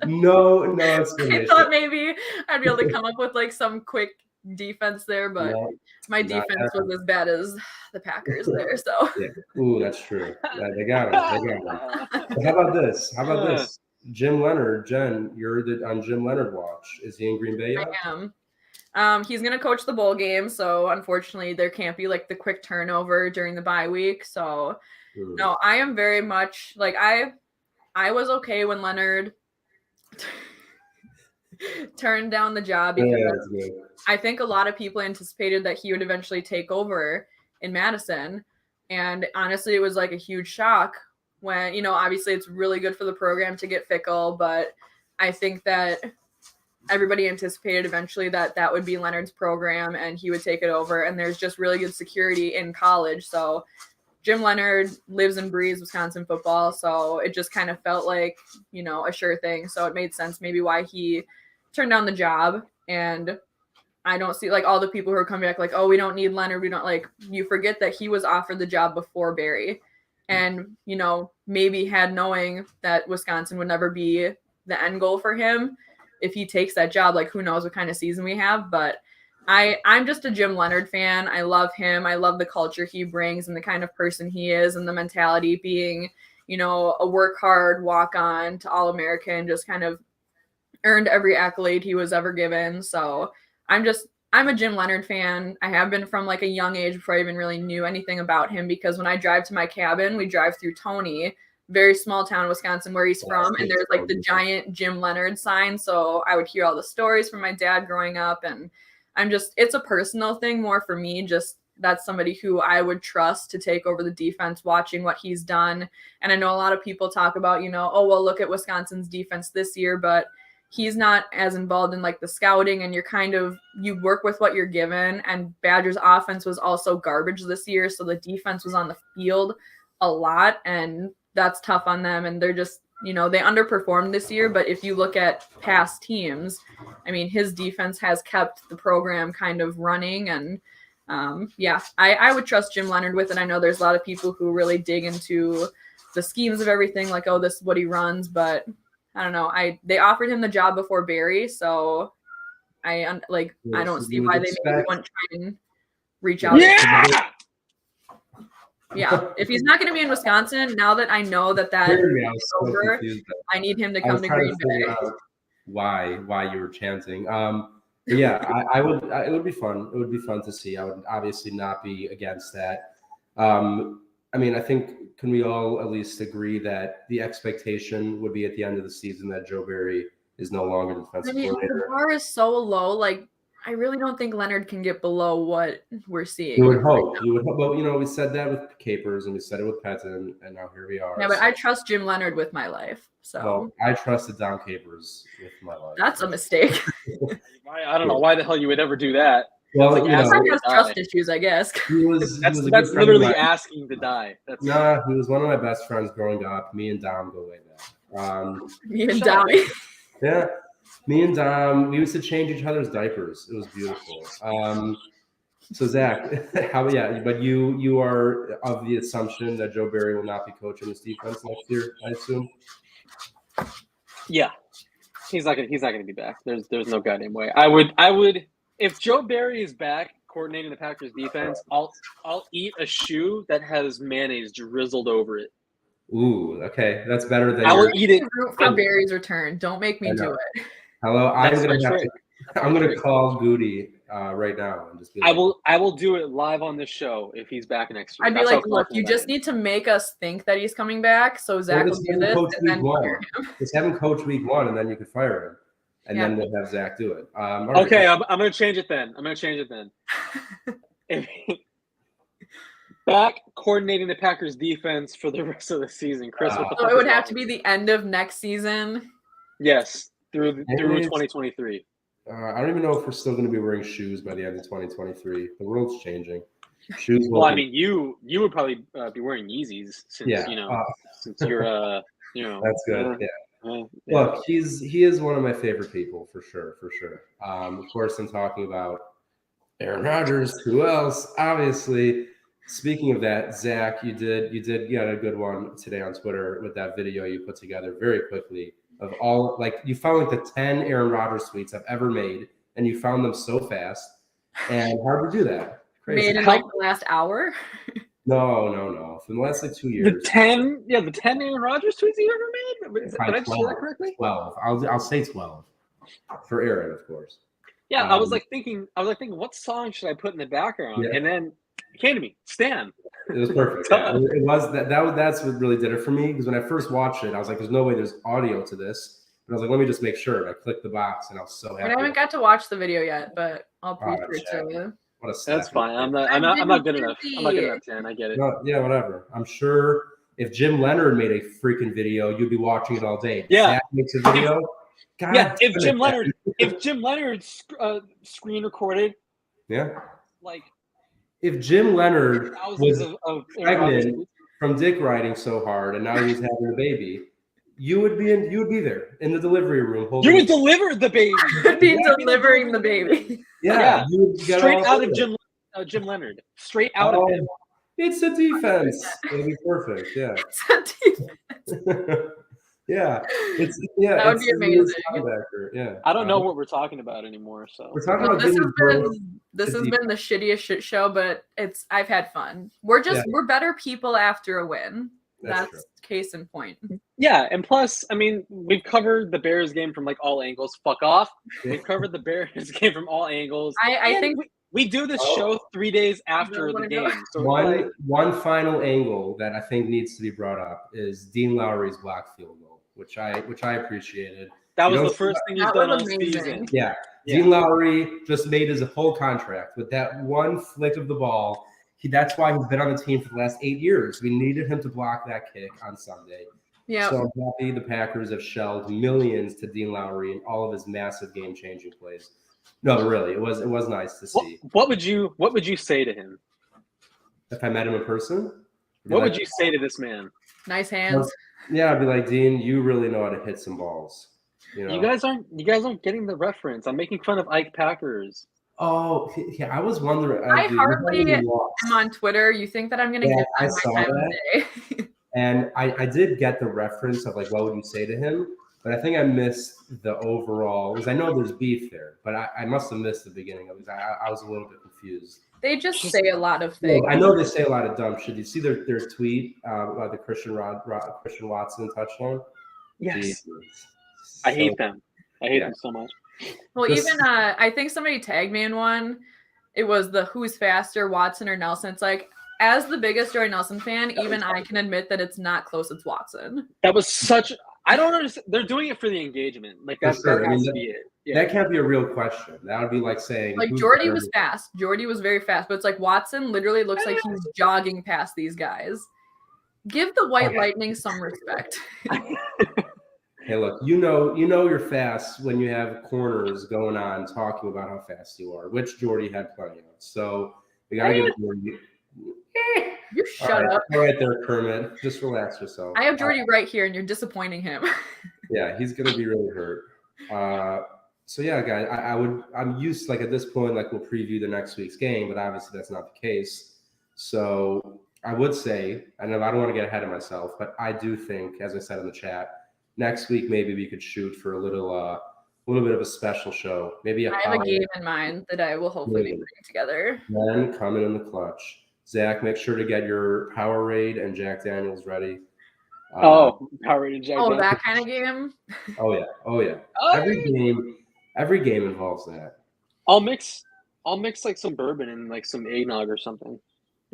S1: No, it's
S5: I
S1: finished.
S5: thought maybe I'd be able to come up with like some quick defense there, but
S1: No,
S5: my
S1: not
S5: defense was as bad as the Packers there. So
S1: yeah. Ooh, that's true. Yeah, they got him. But how about this? Jim Leonard, Jen, you're on Jim Leonard watch. Is he in Green Bay
S5: I
S1: yet?
S5: am. He's gonna coach the bowl game, so unfortunately there can't be like the quick turnover during the bye week. So no, I am very much like I was okay when Leonard turned down the job because I think a lot of people anticipated that he would eventually take over in Madison. And honestly, it was like a huge shock when, you know, obviously it's really good for the program to get Fickell, but I think that everybody anticipated eventually that that would be Leonard's program and he would take it over. And there's just really good security in college. So Jim Leonard lives and breathes Wisconsin football. So it just kind of felt like, you know, a sure thing. So it made sense maybe why he turned down the job. And I don't see like all the people who are coming back like, oh, we don't need Leonard. We don't like, you forget that he was offered the job before Barry. And, you know, maybe had knowing that Wisconsin would never be the end goal for him. If he takes that job, like who knows what kind of season we have. But I'm just a Jim Leonard fan. I love him. I love the culture he brings and the kind of person he is and the mentality being, you know, a work hard, walk on to All-American, just kind of earned every accolade he was ever given. So I'm a Jim Leonard fan. I have been from like a young age before I even really knew anything about him, because when I drive to my cabin, we drive through Tony, very small town, Wisconsin, where he's from. And there's like the giant Jim Leonard sign. So I would hear all the stories from my dad growing up. And it's a personal thing more for me. Just that's somebody who I would trust to take over the defense, watching what he's done. And I know a lot of people talk about, you know, oh, well, look at Wisconsin's defense this year, but he's not as involved in like the scouting, and you work with what you're given. And Badgers offense was also garbage this year. So the defense was on the field a lot, and that's tough on them. And they're just, you know, they underperformed this year. But if you look at past teams, I mean, his defense has kept the program kind of running. And I would trust Jim Leonard with it. I know there's a lot of people who really dig into the schemes of everything, like, oh, this is what he runs. But I don't know. They offered him the job before Barry, so I don't see why they maybe wouldn't try and reach out. Yeah. If he's not going to be in Wisconsin, now that I know that is over, I need him to come to Green Bay.
S1: Why you were chanting? I would. It would be fun. It would be fun to see. I would obviously not be against that. I mean, I think, can we all at least agree that the expectation would be at the end of the season that Joe Barry is no longer the defensive coordinator?
S5: The bar is so low. Like, I really don't think Leonard can get below what we're seeing.
S1: You would hope. But, you know, we said that with Capers and we said it with Pettin, and now here we are.
S5: Yeah, but I trust Jim Leonard with my life. So
S1: well, I trusted Dom Capers with my life.
S5: That's a mistake.
S7: I don't know why the hell you would ever do that.
S1: Well,
S5: like, he has trust issues, I guess.
S7: That's literally asking to die.
S1: He was one of my best friends growing up. Me and Dom go way back.
S5: Me and Dom.
S1: Yeah. Me and Dom, we used to change each other's diapers. It was beautiful. So Zach, but you are of the assumption that Joe Barry will not be coaching this defense next year, I assume.
S7: Yeah, he's not gonna be back. There's no goddamn way. I would if Joe Barry is back coordinating the Packers defense, I'll eat a shoe that has mayonnaise drizzled over it.
S1: Ooh, okay, that's better than.
S7: I will eat it
S5: for Barry's return. Don't make me do it.
S1: Hello, I'm gonna call Goody right now and just be like,
S7: I will do it live on this show if he's back next year.
S5: I'd be like, look, you just need to make us think that he's coming back, so Zach will do this, and then fire him.
S1: Just have him coach week 1, and then you could fire him, and then we'll have Zach do it.
S7: Okay, I'm gonna change it then. Back coordinating the Packers defense for the rest of the season, Chris.
S5: So it would have to be the end of next season.
S7: Yes, through 2023.
S1: I don't even know if we're still going to be wearing shoes by the end of 2023. The world's changing. Shoes.
S7: Well, I mean, you would probably be wearing Yeezys since since you're
S1: That's good. Look, he is one of my favorite people for sure. Of course, I'm talking about Aaron Rodgers. Who else? Obviously. Speaking of that, Zach, you had a good one today on Twitter with that video you put together very quickly of all, like, you found like the 10 Aaron Rodgers tweets I've ever made, and you found them so fast. And how did you do that? Crazy.
S5: Made in like the last hour?
S1: No. For the last like 2 years.
S7: The 10 Aaron Rodgers tweets you ever made? Did I say that correctly?
S1: 12. I'll say 12 for Aaron, of course.
S7: Yeah, I was thinking, what song should I put in the background?
S1: Yeah.
S7: And then it came to me, Stan.
S1: It was perfect. Yeah. It was that's what really did it for me, because when I first watched it, I was like, "There's no way there's audio to this." And I was like, "Let me just make sure." And I clicked the box, and I was so happy.
S5: I haven't got to watch the video yet, but I'll pre-sure it to you.
S1: What a
S7: That's
S1: snap.
S7: fine. I'm not good enough. I'm not good enough, Stan. I get it.
S1: No, yeah, whatever. I'm sure if Jim Leonard made a freaking video, you'd be watching it all day.
S7: Yeah.
S1: Zach makes a video. God
S7: Yeah, if
S1: damn it.
S7: Jim Leonard screen recorded,
S1: Yeah.
S7: like
S1: If Jim Leonard was
S7: thousands of
S1: pregnant from dick riding so hard and now he's having a baby, you would be there in the delivery room
S7: you
S1: holding
S7: would deliver the baby.
S5: Could be delivering the baby.
S1: Yeah, you would get
S7: Straight
S1: all
S7: out of
S1: over
S7: Jim Leonard. Straight out of him.
S1: It's a defense. It'll be perfect. Yeah. Yeah.
S5: That would be amazing.
S1: Yeah.
S7: I don't know what we're talking about anymore. So
S1: We're talking
S5: Well,
S1: about
S5: this
S1: getting
S5: has been the shittiest shit show, but I've had fun. We're better people after a win. That's
S1: true.
S5: case in point.
S7: yeah, and plus, I mean, we've covered the Bears game from like all angles. Fuck off. We've covered the Bears game from all angles.
S5: I think
S7: we do this show 3 days after the game. So
S1: one final angle that I think needs to be brought up is Dean Lowry's block field goal, which I appreciated.
S7: that was the first thing he's done all season.
S1: Yeah. Dean Lowry just made his whole contract with that one flick of the ball. That's why he's been on the team for the last 8 years. We needed him to block that kick on Sunday.
S5: Yeah.
S1: So I'm happy the Packers have shelled millions to Dean Lowry and all of his massive game-changing plays. No, really, it was nice to see.
S7: What would you say to him?
S1: If I met him in person,
S7: What would you say to this man?
S5: Nice hands.
S1: Yeah, I'd be like, Dean, you really know how to hit some balls. You know?
S7: You guys aren't getting the reference. I'm making fun of Ike Packers.
S1: Oh, yeah, I was wondering.
S5: I hardly am on Twitter. You think that I'm going to give
S1: I
S5: them
S1: saw
S5: my time
S1: that.
S5: of day?
S1: And I did get the reference of like, what would you say to him? But I think I missed the overall, because I know there's beef there, but I must have missed the beginning of it. I was a little bit confused.
S5: They just say a lot of things.
S1: I know they say a lot of dumb shit. You see their tweet about the Christian Watson touchdown?
S7: Yes.
S1: Jesus.
S7: I hate them. I hate them so much.
S5: Well, even I think somebody tagged me in one. It was the who's faster, Watson or Nelson. It's like, as the biggest Jordy Nelson fan, even I can admit that it's not close. It's Watson.
S7: That was such. I don't understand. They're doing it for the engagement. Like that has to be it. Yeah.
S1: That can't be a real question. That would be like saying
S5: like Jordy was fast. Jordy was very fast, but it's like Watson literally looks like he's jogging past these guys. Give the White Lightning some respect.
S1: Hey, look, you know you're fast when you have corners going on talking about how fast you are, which Jordy had plenty of. So we gotta give Jordy.
S5: You shut up.
S1: All right there, Kermit. Just relax yourself.
S5: I have Jordy right here, and you're disappointing him.
S1: Yeah, he's gonna be really hurt. So yeah, guys, I'm used, like at this point, like we'll preview the next week's game, but obviously that's not the case. So I would say, and I don't want to get ahead of myself, but I do think, as I said in the chat, next week maybe we could shoot for a little bit of a special show. Maybe
S5: I have a game in mind that I will hopefully be putting together.
S1: Then coming in the clutch. Zach, make sure to get your Powerade and Jack Daniels ready.
S7: Powerade and Jack Daniels.
S5: That kind of game?
S1: Oh yeah. Every game involves that.
S7: I'll mix like some bourbon and like some eggnog or something.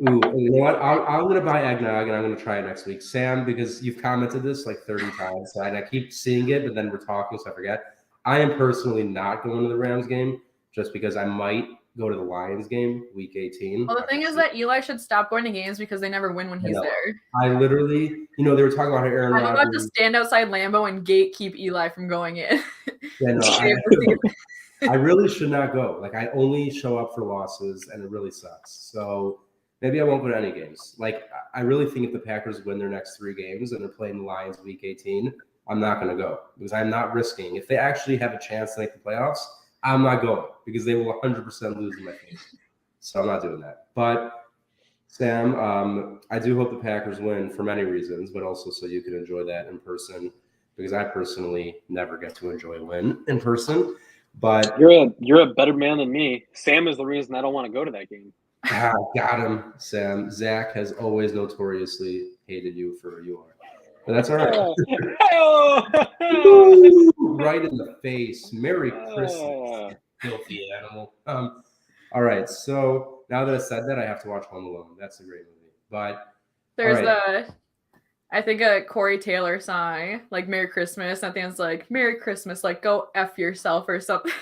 S1: Ooh, you know what? I'm gonna buy eggnog and I'm gonna try it next week, Sam, because you've commented this like 30 times, and I keep seeing it, but then we're talking, so I forget. I am personally not going to the Rams game just because I might go to the Lions game week 18.
S5: Well, the thing is that Eli should stop going to games because they never win when he's there.
S1: I literally, they were talking about how Aaron Rodgers.
S5: I'm about to stand outside Lambeau and gatekeep Eli from going in.
S1: Yeah, no, I really should not go. Like, I only show up for losses, and it really sucks. So maybe I won't go to any games. Like, I really think if the Packers win their next 3 games and they're playing the Lions week 18, I'm not going to go because I'm not risking. If they actually have a chance to make the playoffs, I'm not going because they will 100% lose in my face. So I'm not doing that. But Sam, I do hope the Packers win for many reasons, but also so you can enjoy that in person because I personally never get to enjoy a win in person. But
S7: you're a better man than me. Sam is the reason I don't want to go to that game.
S1: Got him, Sam. Zach has always notoriously hated you for who you are. But that's all right. Right in the face. Merry Christmas. filthy animal. All right. So now that I said that, I have to watch Home Alone. That's a great movie. But
S5: There's
S1: right.
S5: I think a Corey Taylor song, like Merry Christmas. I think it's like Merry Christmas, like go F yourself or something.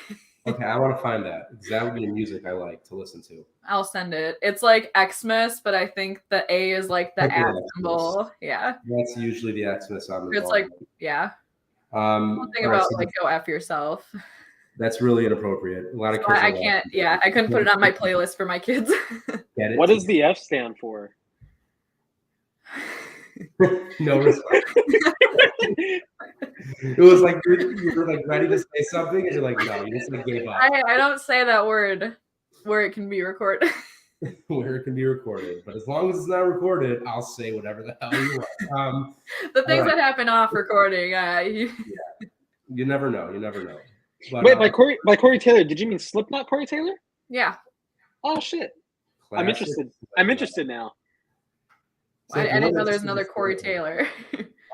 S1: Okay, I want to find that because that would be music I like to listen to.
S5: I'll send it. It's like Xmas, but I think the A is like the
S1: Okay,
S5: at
S1: Xmas.
S5: symbol. Yeah.
S1: That's usually the Xmas on the
S5: It's like, yeah. One thing
S1: all right,
S5: about
S1: so
S5: like go F yourself.
S1: that's really inappropriate. A lot of
S5: So
S1: kids.
S5: I
S1: are
S5: can't,
S1: laughing.
S5: yeah, I couldn't put it on my playlist for my kids.
S1: Get it?
S7: What does the F stand for?
S1: No respect. It was like you were like ready to say something, and you're like, no, you just like gave up.
S5: I don't say that word where it can be recorded.
S1: Where it can be recorded, but as long as it's not recorded, I'll say whatever the hell you want.
S5: The things
S1: right.
S5: that happen off recording.
S1: You never know. You never know. But,
S7: Wait, by Corey Taylor, did you mean Slipknot Corey Taylor?
S5: Yeah.
S7: Oh shit. I'm
S1: classic.
S7: interested. I'm interested now.
S5: I didn't know there's another Corey Taylor.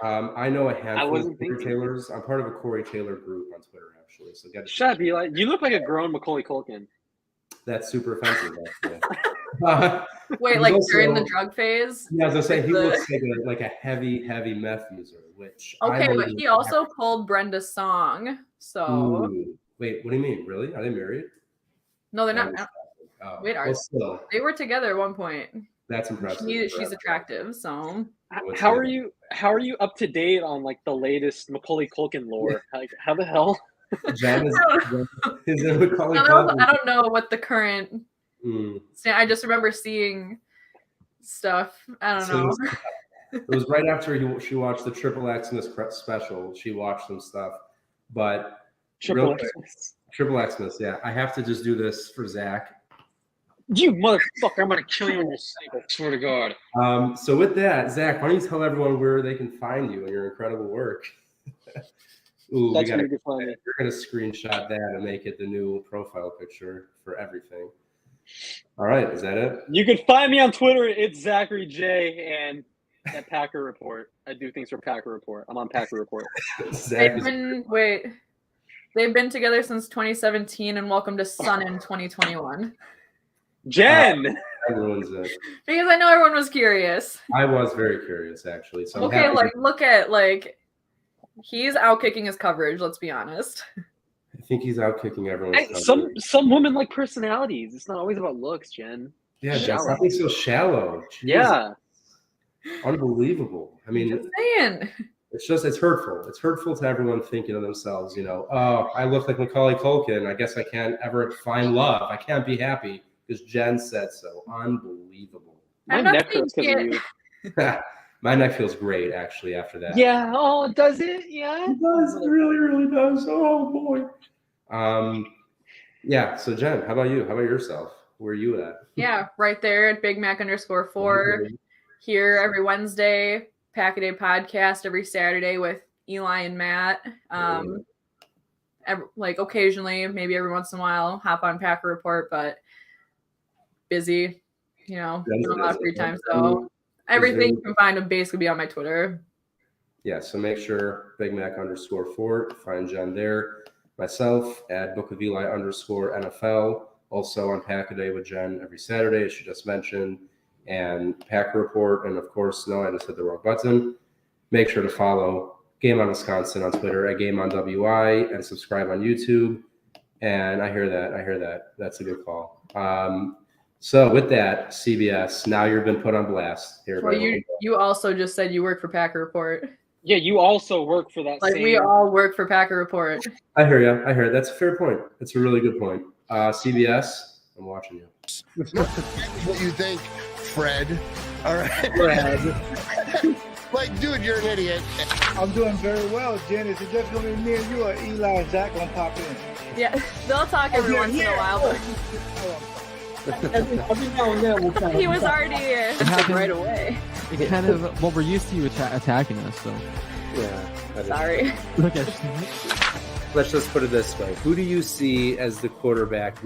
S1: I know a handful of
S7: wasn't
S1: Corey
S7: thinking.
S1: Taylors. I'm part of a Corey Taylor group on Twitter, actually. So get
S7: Shut up, Eli. You look like a grown Macaulay Culkin.
S1: That's super offensive, actually.
S5: Wait,
S1: He's
S5: like
S1: also-
S5: during the drug phase?
S1: Yeah, as I say, he
S5: The-
S1: looks like a heavy meth user, which I
S5: Okay,
S1: don't
S5: but
S1: even
S5: he
S1: have.
S5: also pulled Brenda's song. So
S1: Ooh. Wait, what do you mean? Really? Are they married?
S5: no, they're not.
S1: Oh,
S5: Wait, are
S1: well, still,
S5: they were together at one point.
S1: that's impressive.
S5: She's attractive, so
S7: How are you? How are you up to date on like the latest Macaulay Culkin lore? Like, how the hell?
S1: Jen is in Macaulay
S5: I
S1: Culkin.
S5: don't know what the current.
S1: Mm.
S5: I just remember seeing stuff. I don't
S1: So
S5: know.
S1: it was right after she watched the Triple Xmas special. She watched some stuff, but real quick, Triple Xmas. Yeah, I have to just do this for Zach.
S7: You motherfucker! I'm gonna kill you on your sake. I swear to God.
S1: So with that, Zach, why don't you tell everyone where they can find you and your incredible work? Ooh,
S7: That's where you can find me.
S1: you're gonna screenshot that and make it the new profile picture for everything. All right, is that it?
S7: You can find me on Twitter. It's Zachary J and at Packer Report. I do things for Packer Report. I'm on Packer Report.
S1: Zach is,
S5: They've been together since 2017, and welcome to Sun in 2021.
S7: Jen.
S1: that ruins it.
S5: Because I know everyone was curious.
S1: I was very curious, actually. So I'm
S5: Okay,
S1: happy
S5: like look at he's out kicking his coverage. Let's be honest.
S1: I think he's out kicking everyone.
S7: Some women like personalities. It's not always about looks, Jen.
S1: Yeah, Jen,
S7: shallow.
S1: stop being so shallow. Jeez.
S7: Yeah.
S1: Unbelievable. I mean,
S5: Just saying.
S1: it's hurtful. It's hurtful to everyone thinking of themselves, oh, I look like Macaulay Culkin. I guess I can't ever find love. I can't be happy because Jen said so. Unbelievable.
S7: My
S5: I'm not
S7: neck hurts because of
S5: thinking-
S7: you.
S1: My neck feels great, actually, after that.
S7: Yeah. Oh, does it? Yeah.
S1: It does. It really, really does. Oh, boy. Yeah, so Jen, how about you? How about yourself? Where are you at?
S5: Yeah, right there at Big Mac _4. Here every Wednesday, Pack a Day podcast every Saturday with Eli and Matt. Occasionally, maybe every once in a while, hop on Packer Report, but busy, we don't have a lot of free time. So everything you can find will basically be on my Twitter.
S1: Yeah, so make sure Big Mac _4. Find Jen there. Myself at Book of Eli _NFL. Also on Pack a Day with Jen every Saturday, as she just mentioned. And Packer Report. And of course, no, I just hit the wrong button. Make sure to follow Game on Wisconsin on Twitter at Game on WI and subscribe on YouTube. And I hear that. That's a good call. So with that, CBS, now you've been put on blast here.
S5: Well, you also just said you work for Packer Report.
S7: Yeah, you also work for that same.
S5: We all work for Packer Report.
S1: I hear you. That's a fair point. That's a really good point. CBS, I'm watching you.
S2: What you think, Fred? All right.
S3: Fred.
S2: Like, dude, you're an idiot.
S4: I'm doing very well, Jen. Is it just gonna be me and you, or Eli and Zach gonna pop in?
S5: Yeah, they'll talk every once in a while, but
S3: Every now and then we'll kind of.
S5: he was already right away.
S6: It kind of, well, we're used to you attacking us, so.
S1: Yeah.
S5: Sorry.
S6: Look at
S1: Let's just put it this way. Who do you see as the quarterback